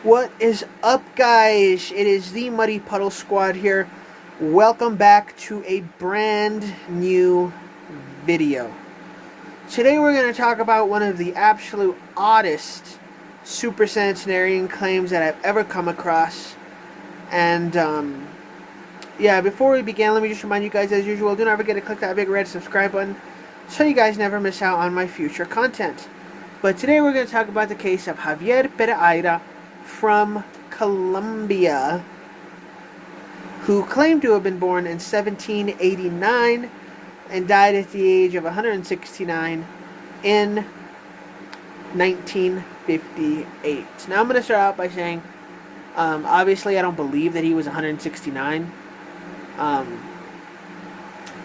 What is up, guys? It is the Muddy Puddle Squad here. Welcome back to a brand new video. Today we're going to talk about one of the absolute oddest super centenarian claims that I've ever come across. And, yeah, before we begin, let me just remind you guys, as usual, do not forget to click that big red subscribe button so you guys never miss out on my future content. But today we're going to talk about the case of Javier Pera from Colombia, who claimed to have been born in 1789 and died at the age of 169 in 1958. Now I'm going to start out by saying, obviously I don't believe that he was 169,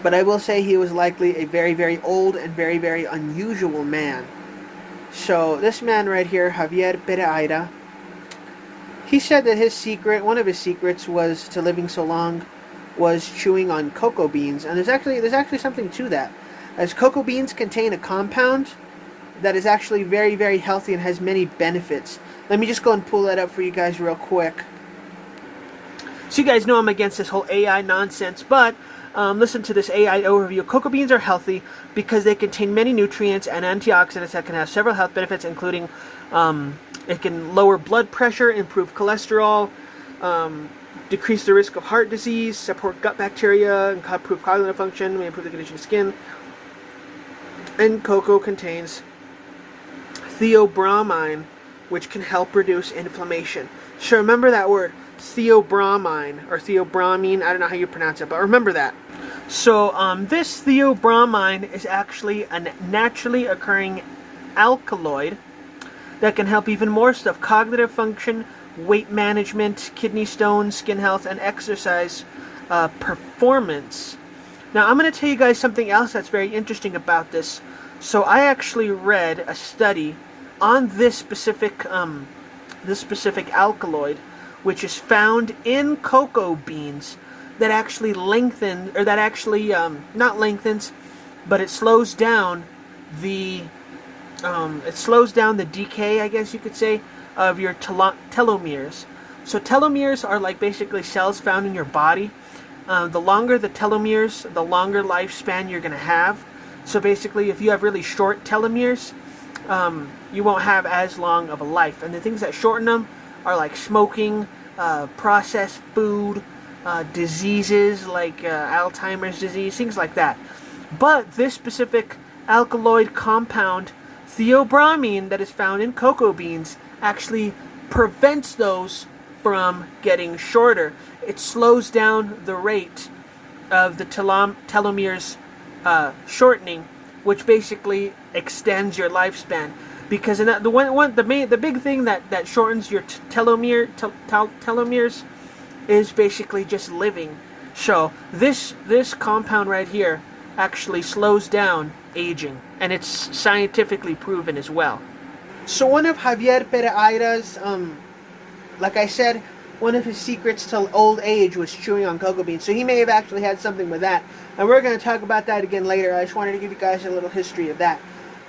but I will say he was likely a very, very old and very, very unusual man. So this man right here, Javier Pera, he said that his secret, one of his secrets was to living so long, was chewing on cocoa beans. And there's actually something to that, as cocoa beans contain a compound that is actually very, very healthy and has many benefits. Let me just go and pull that up for you guys real quick. So you guys know I'm against this whole AI nonsense, but listen to this AI overview. Cocoa beans are healthy because they contain many nutrients and antioxidants that can have several health benefits, including it can lower blood pressure, improve cholesterol, decrease the risk of heart disease, support gut bacteria, and improve cognitive function, may improve the condition of skin. And cocoa contains theobromine, which can help reduce inflammation. So remember that word, theobromine, or theobromine, I don't know how you pronounce it, but remember that. So this theobromine is actually a naturally occurring alkaloid that can help even more stuff: cognitive function, weight management, kidney stones, skin health, and exercise performance. Now I'm going to tell you guys something else that's very interesting about this. So I actually read a study on this specific alkaloid, which is found in cocoa beans, that actually lengthens, or that actually not lengthens, but it slows down the decay, I guess you could say, of your telomeres. So telomeres are like basically cells found in your body. The longer the telomeres, the longer lifespan you're going to have. So basically, if you have really short telomeres, you won't have as long of a life. And the things that shorten them are like smoking, processed food, diseases like Alzheimer's disease, things like that. But this specific alkaloid compound, theobromine, that is found in cocoa beans, actually prevents those from getting shorter. It slows down the rate of the telomeres shortening, which basically extends your lifespan. Because the big thing that shortens your telomeres is basically just living. So this compound right here actually slows down aging, and it's scientifically proven as well. So one of Javier Pera's, like I said, one of his secrets to old age was chewing on cocoa beans. So he may have actually had something with that, and we're going to talk about that again later. I just wanted to give you guys a little history of that.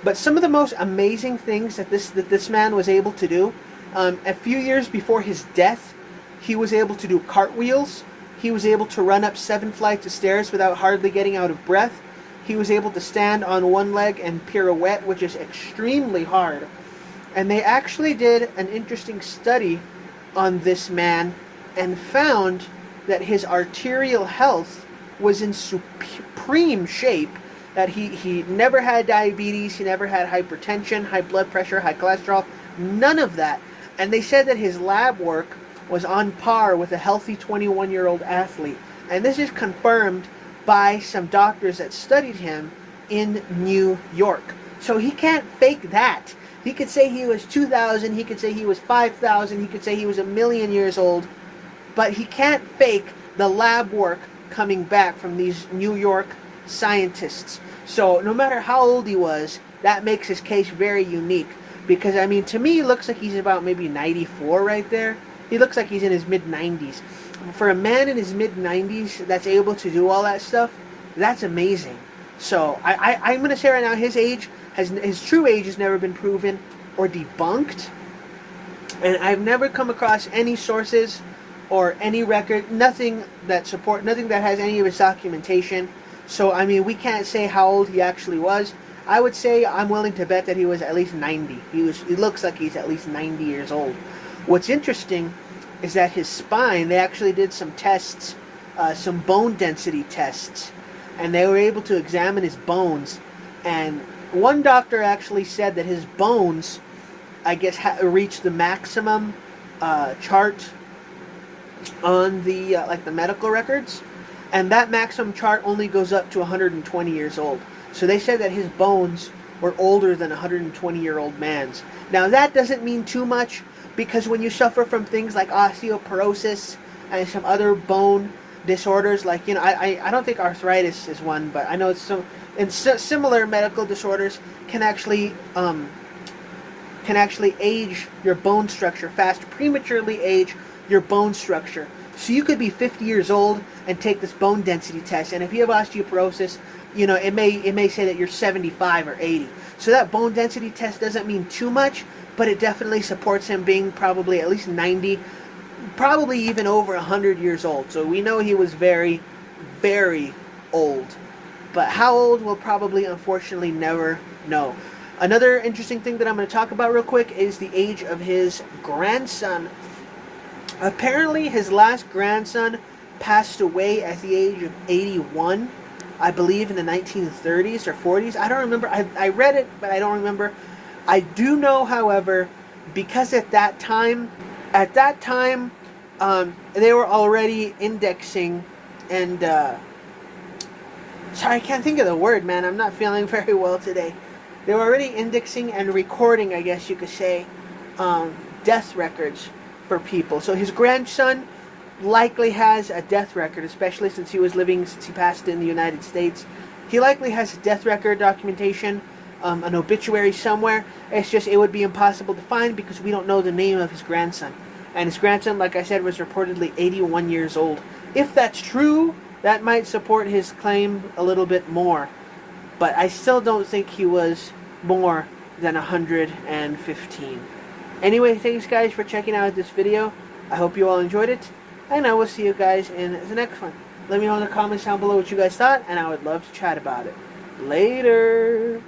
But some of the most amazing things that this man was able to do, a few years before his death, he was able to do cartwheels. He was able to run up 7 flights of stairs without hardly getting out of breath. He was able to stand on one leg and pirouette, which is extremely hard. And they actually did an interesting study on this man and found that his arterial health was in supreme shape, that he never had diabetes, he never had hypertension, high blood pressure, high cholesterol, none of that. And they said that his lab work was on par with a healthy 21-year-old athlete. And this is confirmed by some doctors that studied him in New York. So he can't fake that. He could say he was 2,000, he could say he was 5,000, he could say he was 1,000,000 years old, but he can't fake the lab work coming back from these New York scientists. So no matter how old he was, that makes his case very unique. Because, I mean, to me, he looks like he's about maybe 94 right there. He looks like he's in his mid-90s. For a man in his mid-90s that's able to do all that stuff, that's amazing. So I'm going to say right now, his true age has never been proven or debunked. And I've never come across any sources or any record, nothing that has any of his documentation. So I mean, we can't say how old he actually was. I would say I'm willing to bet that he was at least 90. He looks like he's at least 90 years old. What's interesting is that his spine, they actually did some tests, some bone density tests, and they were able to examine his bones. And one doctor actually said that his bones, I guess, reached the maximum chart on the like the medical records, and that maximum chart only goes up to 120 years old. So they said that his bones were older than a 120-year-old man's. Now that doesn't mean too much, because when you suffer from things like osteoporosis and some other bone disorders, like, you know, I don't think arthritis is one, but I know it's some, and similar medical disorders can actually age your bone structure fast, prematurely age your bone structure. So you could be 50 years old and take this bone density test, and if you have osteoporosis, you know, it may say that you're 75 or 80. So that bone density test doesn't mean too much, but it definitely supports him being probably at least 90, probably even over 100 years old. So we know he was very, very old. But how old, we'll probably, unfortunately, never know. Another interesting thing that I'm going to talk about real quick is the age of his grandson. Apparently, his last grandson passed away at the age of 81, I believe in the 1930s or 40s. I don't remember. I read it, but I don't remember. I do know, however, because at that time, they were already indexing and, sorry, I can't think of the word, man. I'm not feeling very well today. They were already indexing and recording, I guess you could say, death records for people. So his grandson likely has a death record, especially since he passed in the United States. He likely has a death record documentation, an obituary somewhere. It's just, it would be impossible to find because we don't know the name of his grandson. And his grandson, like I said, was reportedly 81 years old. If that's true, that might support his claim a little bit more. But I still don't think he was more than 115. Anyway, thanks guys for checking out this video. I hope you all enjoyed it, and I will see you guys in the next one. Let me know in the comments down below what you guys thought, and I would love to chat about it. Later!